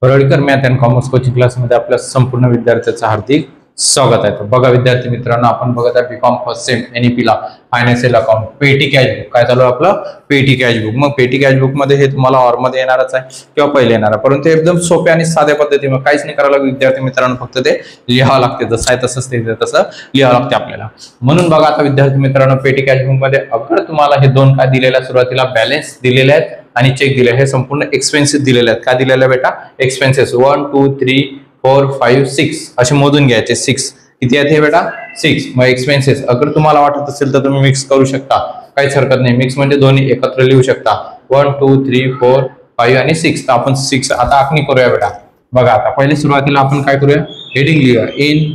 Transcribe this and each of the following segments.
Parlikar math and commerce coaching क्लासमध्ये आपल्या संपूर्ण विद्यार्थ्यांचं हार्दिक स्वागत आहे. बघा विद्यार्थी मित्रांनो, आपण बघत आहे बीकॉम फर्स्ट सेम एनईपी ला फायनान्शियल अकाउंट पेटी कॅश बुक. काय चालू आहे आपलं? पेटी कॅश बुक. मग पेटी कॅश बुक मध्ये हे तुम्हाला ऑर मध्ये येणारच आहे किंवा पहिले येणार आहे, परंतु एकदम सोप्या आणि साध्या पद्धतीने काहीच नाही करावं लागेल विद्यार्थी मित्रांनो, फक्त ते लिहावं लागते. जसं आहे तसंच ते तसं लिहावं लागते आपल्याला. म्हणून बघा आता विद्यार्थी मित्रांनो, पेटी कॅश बुक मध्ये अगर तुम्हाला हे दोन काय दिलेल्या सुरुवातीला बॅलन्स दिलेले आहेत आणि चेक दिले, हे संपूर्ण एक्सपेन्सेस दिलेले आहेत. काय दिलेलं बेटा? एक्सपेन्सेस 1 2 3 4 5 6 असे मोजून घ्यायचे. 6 किती आहेत हे बेटा? 6. मग एक्सपेन्सेस अगर तुम्हाला वाटत असेल तर तुम्ही मिक्स करू शकता, काहीच हरकत नाही. मिक्स म्हणजे दोन्ही एकत्र लिहू शकता. 1 2 3 4 5 आणि 6. तर आपण 6 आता आखणी करूया बेटा. बघा आता पहिले सुरुवातीला आपण काय करूया? हेडिंग लिहूया. In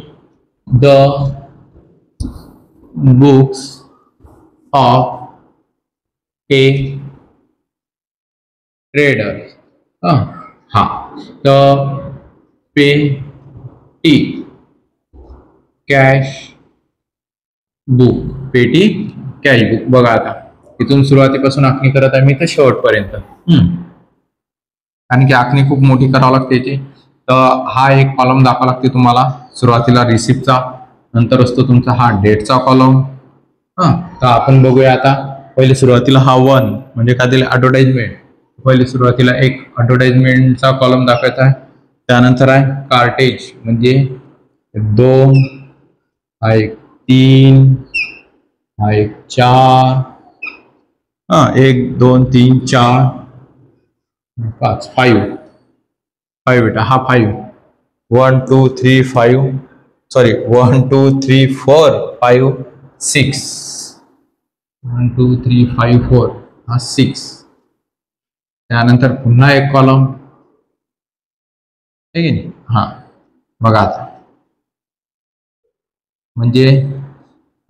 the books of A trader. हा तर पेटी कॅश बुक, पेटी कॅश बुक. बघा आता इथून सुरुवातीपासून आखणी करत आहे मी तर शेवटपर्यंत. कारण की आखणी खूप मोठी करावं लागते याची. तर हा एक कॉलम दाखवा लागते तुम्हाला सुरुवातीला रिसिप्टचा, नंतर असतो तुमचा हा डेटचा कॉलम. तर आपण बघूया आता. पहिले सुरुवातीला हा 1 म्हणजे काय दिलं? ॲडव्हर्टाइजमेंट. पहिले सुरुवातीला एक ॲडव्हर्टाइजमेंटचा कॉलम दाखवायचा आहे. त्यानंतर आहे कार्टेज म्हणजे 2, हा एक 3, हा एक 4, 1 2 3 4 5 5 बेटा. हा 5 1 2 3 5 सॉरी 1 2 3 4 5 6 1 2 3 5 4 हा 6. त्यानंतर पुन्हा एक कॉलम, ठीक आहे. हा बघा आता म्हणजे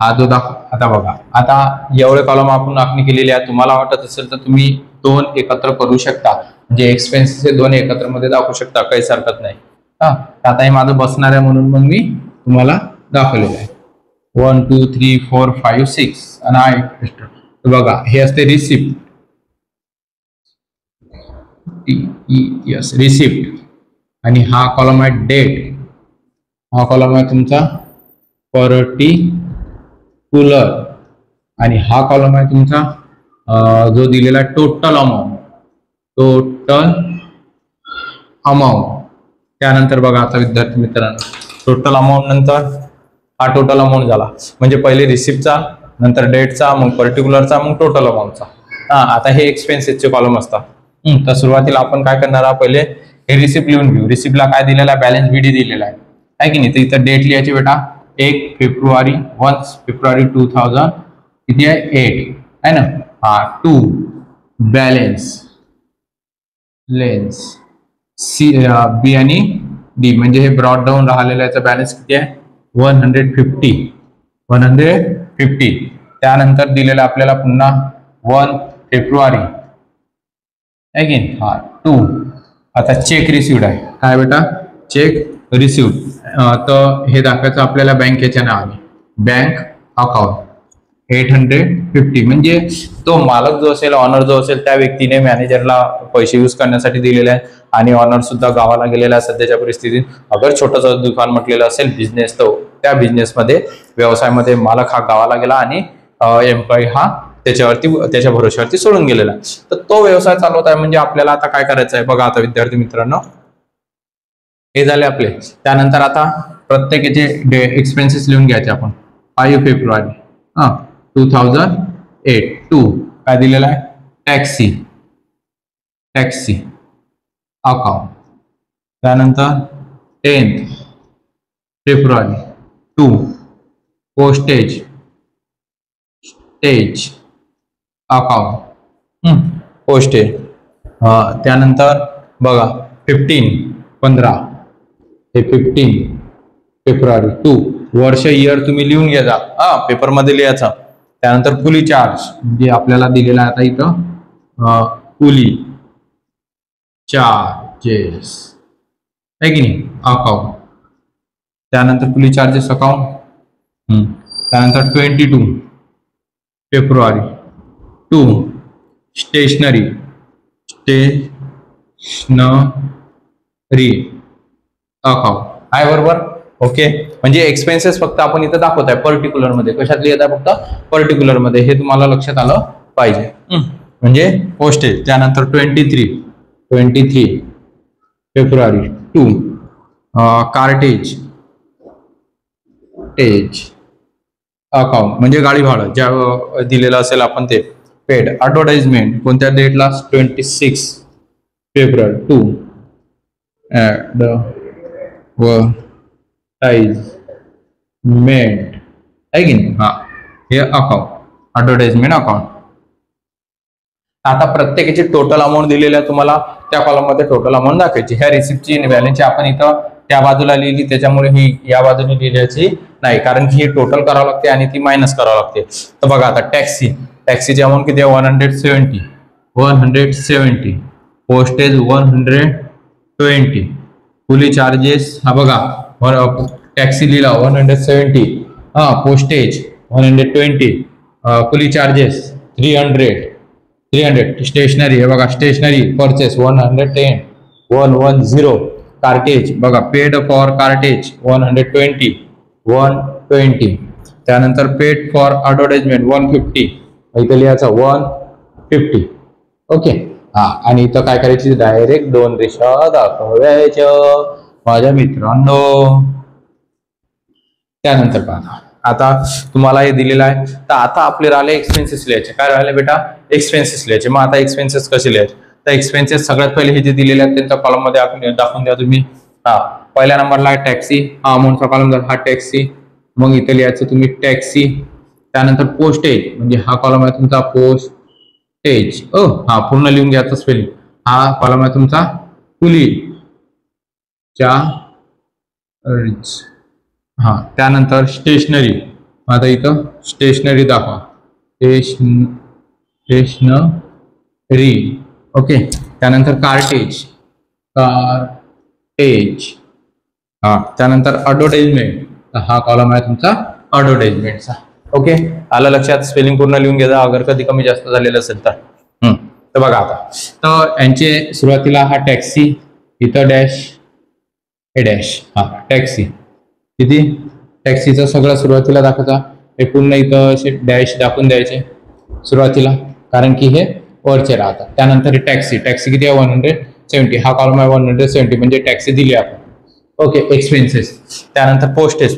हा जो आता बघा आता एवढे कॉलम आपण आखणी केलेली आहे. तुम्हाला वाटत असेल तर तुम्ही दोन एकत्र करू शकता, म्हणजे एक्सपेन्सेस हे दोन एकत्र मध्ये दाखवू शकता, काहीच हरकत नाही. आता हे माझं बसणार आहे म्हणून मग मी तुम्हाला दाखवलेलं आहे. 1 2 3 4 5 6 आणि हा एक. बघा हे असते रिसिप्ट, रिसिप्ट. आणि हा कॉलम आहे डेट. हा कॉलम आहे तुमचा पर्टिक्युलर. आणि हा कॉलम आहे तुमचा जो दिलेला टोटल अमाऊंट, टोटल अमाऊंट. त्यानंतर बघा आता विद्यार्थी मित्रांनो, टोटल अमाऊंट नंतर हा टोटल अमाऊंट झाला, म्हणजे पहिले रिसिप्टचा, नंतर डेटचा, मग पर्टिक्युलरचा, मग टोटल अमाऊंटचा. आता हे एक्सपेन्सेसचे कॉलम असतात. तर सुरुवातीला आपण काय करणार आहोत? पहिले हे रिसिप्ट लिहून घेऊ. रिसिप्टला काय दिलेला आहे? बॅलन्स बीडी दिलेला आहे की नाही? तर इथं डेट लिहायची बेटा. 1 फेब्रुवारी 2000 किती आहे? 8 आहे ना. हा 2 बॅलन्स सी बी आणि डी म्हणजे हे ब्रॉड डाऊन राहिलेलं याचं बॅलन्स किती आहे? 150. त्यानंतर दिलेलं आपल्याला पुन्हा 1 फेब्रुवारी अगेन हा 2. आता चेक रिसिव्ड आहे. काय बेटा? Cheque received. तर हे दाखवायचं आपल्याला बँकेच्या नावाने, बँक अकाउंट 850. म्हणजे तो मालक जो असेल, ऑनर जो असेल, त्या व्यक्तीने मॅनेजरला पैसे यूज करण्यासाठी दिलेले आहे. आणि ऑनर सुद्धा गावाला गेलेला आहे सध्याच्या परिस्थितीत. अगर छोटंसं दुकान म्हटलेलं असेल बिझनेस, तर त्या बिझनेसमध्ये व्यवसायामध्ये मालक हा गावाला गेला आणि एम्प्लॉई हा त्याच्या भरोश्यावरती सोडून गेलेला. तर तो व्यवसाय चालवत आहे. म्हणजे आपल्याला आता काय करायचं आहे? बघा आता विद्यार्थी मित्रांनो, हे झाले आपले. त्यानंतर आता प्रत्येकाचे एक्सपेन्सेस लिहून घ्यायचे आपण. 5 फेब्रुवारी 2008 2 काय दिलेला आहे? Taxi account. त्यानंतर 10 फेब्रुवारी 2 पोस्टेज अकाउंट, पोस्टेज. त्यानंतर बघा 15 हे 15 फेब्रुवारी 2 वर्ष इयर तुम्ही लिहून घ्या, पेपरमध्ये लिहायचं. त्यानंतर कुली चार्ज म्हणजे आपल्याला दिलेला आता इथं कुली चार्जेस आहे की नाही? अकाउंट. त्यानंतर कुली चार्जेस अकाउंट. त्यानंतर 22 फेब्रुवारी 2 स्टेशनरी री अकाउंट आहे बरोबर. ओके, म्हणजे एक्सपेन्सेस फक्त आपण इथं दाखवत आहे पर्टिक्युलर मध्ये. कशात लिहित आहे? फक्त पर्टिक्युलर मध्ये. हे तुम्हाला लक्षात आलं पाहिजे. म्हणजे पोस्टेज. त्यानंतर 23 फेब्रुवारी 2 कार्टेज अकाउंट म्हणजे गाडी भाडं ज्या दिलेलं असेल आपण ते पेड. ऍडव्हर्टाइजमेंट कोणत्या डेटला? 26 फेब्रुवारी 2 ऍडव्हर्टाइजमेंट आहे की नाही? हा, हे अकाउंट ऍडव्हर्टाइजमेंट अकाउंट. आता प्रत्येकाची टोटल अमाऊंट दिलेली आहे तुम्हाला. त्या कॉलम मध्ये टोटल अमाऊंट दाखवायची. ह्या रिसिप्टची बॅलन्सची आपण इथं त्या बाजूला लिहिली, त्याच्यामुळे ही या बाजूने लिहिल्याची नाही, कारण की ही टोटल करावं लागते आणि ती मायनस करावं लागते. तर बघा आता टॅक्सीची अमाऊंट किती आहे? 170. पोस्टेज 120. कुली चार्जेस हा बघा टॅक्सी लिहिला 170. पोस्टेज 120. कुली चार्जेस 300. स्टेशनरी हे बघा स्टेशनरी परचेस 110. कार्टेज बघा पेड फॉर कार्टेज 120. त्यानंतर पेड फॉर ऍडव्हर्टाइजमेंट 150. इथं लिहायचं 150. ओके. हा, आणि इथं काय करायची? डायरेक्ट 2 रेषा दाखवायच्या माझ्या मित्रांनो. त्यानंतर पहा, आता तुम्हाला हे दिलेलं आहे. तर आता आपले राहिले एक्सपेन्सेस लिहायचे. काय राहिले बेटा? एक्सपेन्सेस लिहायचे. मग आता एक्सपेन्सेस कसे लिहायचे? तर एक्सपेन्सेस सगळ्यात पहिले हे जे दिलेले आहेत त्यांच्या कॉलम मध्ये दाखवून द्या तुम्ही. हा, पहिल्या नंबरला आहे टॅक्सी. हा अमाऊंटचा कॉलम हा टॅक्सी. मग इथे लिहायचं तुम्ही टॅक्सी. त्यानंतर पोस्टेज म्हणजे हा कॉलम आहे तुमचा पोस्टेज. हा पूर्ण लिहून घ्यायचं स्पेलिंग. हा कॉलम आहे तुमचा कुली चार्ज. हा, त्यानंतर स्टेशनरी. आता इथं स्टेशनरी दाखवा. स्टेशनरी. ओके. त्यानंतर कार्टेज. हा, त्यानंतर ऍडव्हर्टाइजमेंट. हा कॉलम आहे तुमचा ऍडव्हर्टाइजमेंटचा. ओके, आलं लक्षात? स्पेलिंग पूर्ण लिहून घ्या अगर कधी कमी जास्त झालेलं असेल तर. तर बघा आता, तर यांचे सुरुवातीला हा टॅक्सी, इथं डॅश, हे डॅश. हा टॅक्सी किती? टॅक्सीचं सगळं सुरुवातीला दाखवायचा. हे पूर्ण इथं असे डॅश दाखवून द्यायचे सुरुवातीला, कारण की हे वरचे राहतात. त्यानंतर टॅक्सी किती आहे? 170. हा कॉलम आहे 170 म्हणजे टॅक्सी दिली आपण. ओके. एक्सपेन्सेस. त्यानंतर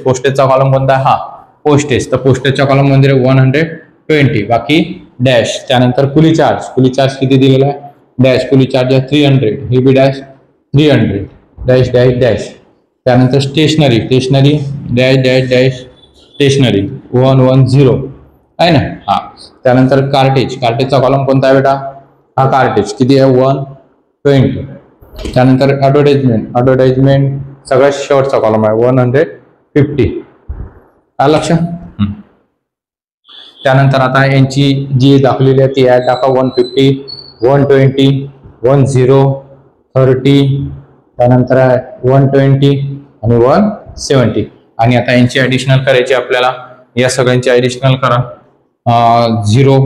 पोस्टेजचा कॉलम कोणता आहे? हा पोस्टेज. तर पोस्टेजच्या कॉलम मध्ये 120 बाकी डॅश. त्यानंतर कुली चार्ज किती दिलेला आहे? डॅश. कुली चार्ज आहे 300. हे B dash 300. Dash dash dash. त्यानंतर stationery dash dash dash stationery 110 आहे ना. हा, त्यानंतर कार्टेजचा कॉलम कोणता आहे बेटा? हा कार्टेज किती आहे? 120. त्यानंतर ऍडव्हर्टाइजमेंट सगळ्यात शेवटचा कॉलम आहे 150. आलं लक्षात? त्यानंतर आता यांची जी दाखवलेली आहे ती आहे टाका 150, 120, 10, 30. त्यानंतर 120 आणि 170. आणि आता यांची ऍडिशनल करायची आपल्याला. या सगळ्यांची ऍडिशनल करा. 0,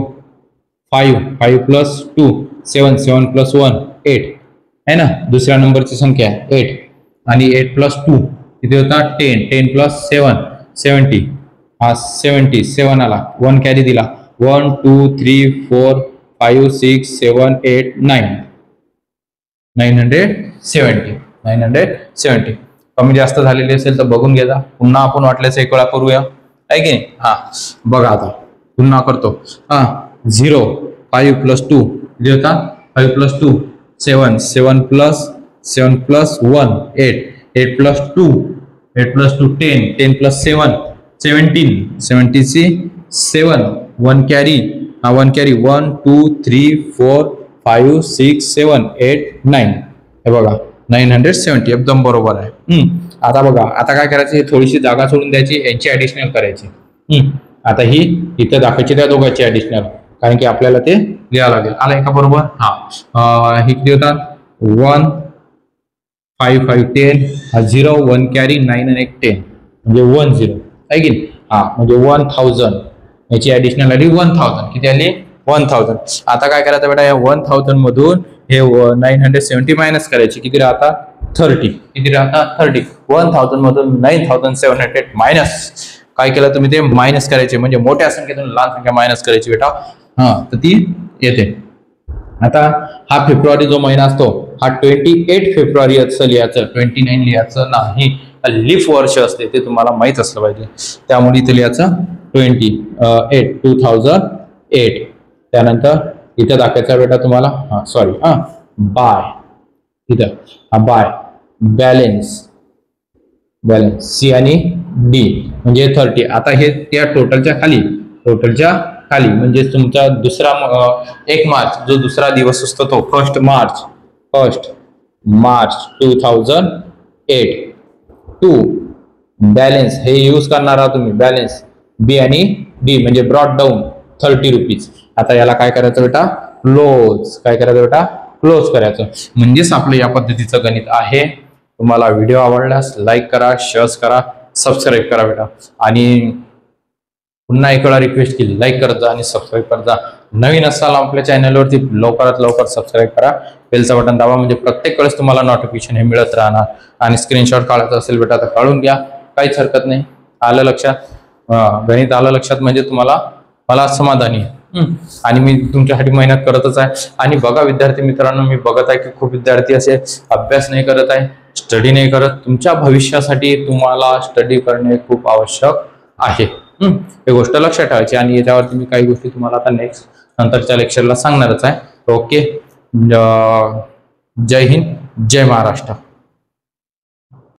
5 प्लस 2 7 प्लस 1 8 आहे ना. दुसऱ्या नंबरची संख्या 8 आणि 8 प्लस 2 किती होता? 10 प्लस 7 70. हा 77 आला. 1 कॅरी दिला. 1 2 3 4 5 6 7 8 9 970. कमी जास्त झालेली असेल तर बघून घ्या. पुन्हा आपण वाटल्यास एक वेळा करूया आहे की नाही. हा बघा आता पुन्हा करतो. 0 5 प्लस 2 किती होता? 5 plus 2 7 plus 1 8 plus 2 10 plus 7 17 7 1 carry. 1 carry 1 2 3 4 5 6 7 8 9. हे बघा 970 एकदम बरोबर आहे. आता बघा, आता काय करायचं? थोडीशी जागा सोडून द्यायची, यांची ऍडिशनल करायची. आता ही इथं दाखवायची त्या दोघांची ऍडिशनल, कारण की आपल्याला ते लिहावं लागेल. आलाय का बरोबर? हा, ही किती होतात? 1 5 5 10 0 1 कॅरी 9 आणि 10 म्हणजे 10 आहे की. हा म्हणजे 1000. याची ऍडिशनल आली 1000. किती आली? 1000. आता काय करायचं बेटा? या 1000 मधून हे 970 मायनस करायची. किती राहतात? 30 किती राहतात 30 1000 मधून 9700 मायनस काय केलं तुम्ही ते मायनस करायचे म्हणजे मोठ्या संख्येतून लहान संख्या मायनस करायची बेटा तर ती येते. आता हा फेब्रुवारी जो महिना असतो हा 28 फेब्रुवारी असं लिहायचं 29 लिहायचं नाही. लीफ वर्ष असते ते तुम्हाला माहित असलं पाहिजे त्यामुळे इथे लिहायचं 2008. त्यानंतर इथे दाखवायचा बेटा तुम्हाला सॉरी बाय इथं बाय बॅलेन्स सी आणि डी म्हणजे 30. आता हे त्या टोटलच्या खाली म्हणजे तुमचा दुसरा 1 मार्च जो दुसरा दिवस असतो तो 1 मार्च 2008 टू बॅलेन्स हे यूज करणार आहात तुम्ही बॅलेन्स बी आणि डी म्हणजे ब्रॉड डाऊन 30 रुपीज. आता याला काय करायचं बेटा क्लोज करायचं म्हणजेच आपलं या पद्धतीचं गणित आहे. तुम्हाला व्हिडिओ आवडल्यास लाईक करा, शेअर करा, सबस्क्राईब करा बेटा आणि पुन्हा एक वेळा रिक्वेस्ट केली लाईक करत जा आणि सबस्क्राईब करत जा. नवीन असाल आपल्या चॅनलवरती लवकरात लवकर सबस्क्राईब करा, बेलचा बटन दाबा म्हणजे प्रत्येक वेळेस तुम्हाला नोटिफिकेशन हे मिळत राहणार. आणि स्क्रीनशॉट काढायचा असेल बेटा तर काढून घ्या, काहीच हरकत नाही. आलं लक्षात गणित आलं लक्षात म्हणजे मला समाधानी आणि मी तुमच्यासाठी मेहनत करतच आहे. आणि बघा विद्यार्थी मित्रांनो मी बघत आहे की खूप विद्यार्थी असे अभ्यास नाही करत आहे, स्टडी नाही करत. तुमच्या भविष्यासाठी तुम्हाला स्टडी करणे खूप आवश्यक आहे. ही गोष्ट लक्षात ठेवायची आणि याच्यावरती मी काही गोष्टी तुम्हाला आता नंतरच्या लेक्चरला सांगणारच आहे. ओके, जय हिंद, जय महाराष्ट्र.